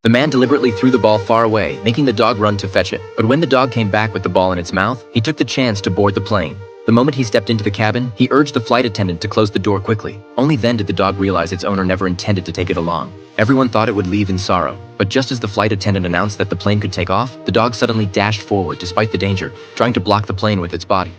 The man deliberately threw the ball far away, making the dog run to fetch it. But when the dog came back with the ball in its mouth, he took the chance to board the plane. The moment he stepped into the cabin, he urged the flight attendant to close the door quickly. Only then did the dog realize its owner never intended to take it along. Everyone thought it would leave in sorrow, but just as the flight attendant announced that the plane could take off, the dog suddenly dashed forward despite the danger, trying to block the plane with its body.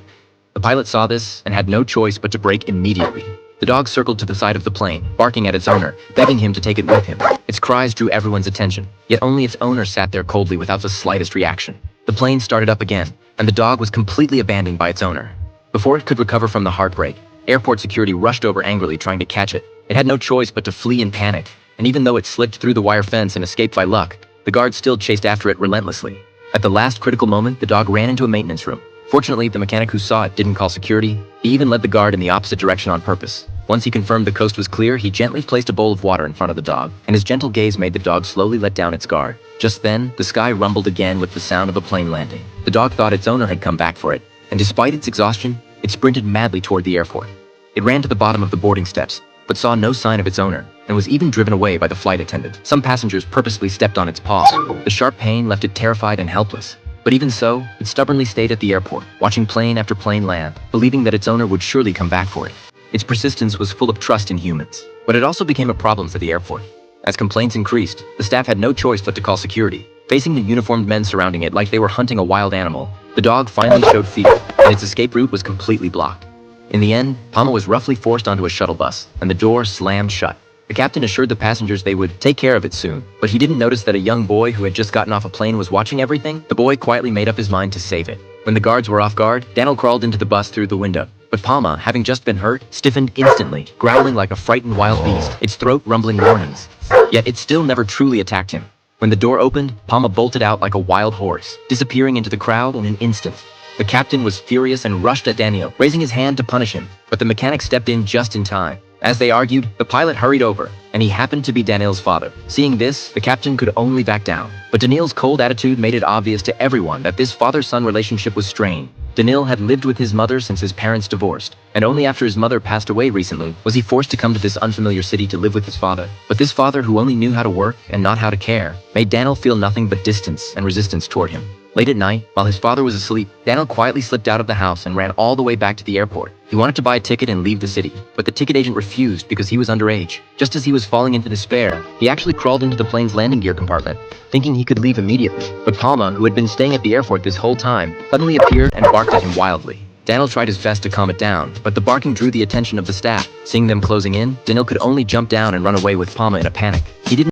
The pilot saw this and had no choice but to brake immediately. The dog circled to the side of the plane, barking at its owner, begging him to take it with him. Its cries drew everyone's attention, yet only its owner sat there coldly without the slightest reaction. The plane started up again, and the dog was completely abandoned by its owner. Before it could recover from the heartbreak, airport security rushed over angrily trying to catch it. It had no choice but to flee in panic, and even though it slipped through the wire fence and escaped by luck, the guards still chased after it relentlessly. At the last critical moment, the dog ran into a maintenance room. Fortunately, the mechanic who saw it didn't call security. He even led the guard in the opposite direction on purpose. Once he confirmed the coast was clear, he gently placed a bowl of water in front of the dog, and his gentle gaze made the dog slowly let down its guard. Just then, the sky rumbled again with the sound of a plane landing. The dog thought its owner had come back for it, and despite its exhaustion, it sprinted madly toward the airport. It ran to the bottom of the boarding steps, but saw no sign of its owner, and was even driven away by the flight attendant. Some passengers purposely stepped on its paw. The sharp pain left it terrified and helpless. But even so, it stubbornly stayed at the airport, watching plane after plane land, believing that its owner would surely come back for it. Its persistence was full of trust in humans, but it also became a problem for the airport. As complaints increased, the staff had no choice but to call security. Facing the uniformed men surrounding it like they were hunting a wild animal, the dog finally showed fear, and its escape route was completely blocked. In the end, Palma was roughly forced onto a shuttle bus, and the door slammed shut. The captain assured the passengers they would take care of it soon, but he didn't notice that a young boy who had just gotten off a plane was watching everything. The boy quietly made up his mind to save it. When the guards were off guard, Daniel crawled into the bus through the window. But Palma, having just been hurt, stiffened instantly, growling like a frightened wild beast, its throat rumbling warnings. Yet it still never truly attacked him. When the door opened, Palma bolted out like a wild horse, disappearing into the crowd in an instant. The captain was furious and rushed at Daniel, raising his hand to punish him, but the mechanic stepped in just in time. As they argued, the pilot hurried over, and he happened to be Daniel's father. Seeing this, the captain could only back down. But Daniel's cold attitude made it obvious to everyone that this father-son relationship was strained. Daniel had lived with his mother since his parents divorced, and only after his mother passed away recently was he forced to come to this unfamiliar city to live with his father. But this father, who only knew how to work and not how to care, made Daniel feel nothing but distance and resistance toward him. Late at night, while his father was asleep, Daniel quietly slipped out of the house and ran all the way back to the airport. He wanted to buy a ticket and leave the city, but the ticket agent refused because he was underage. Just as he was falling into despair, he actually crawled into the plane's landing gear compartment, thinking he could leave immediately. But Palma, who had been staying at the airport this whole time, suddenly appeared and barked at him wildly. Daniel tried his best to calm it down, but the barking drew the attention of the staff. Seeing them closing in, Daniel could only jump down and run away with Palma in a panic. He didn't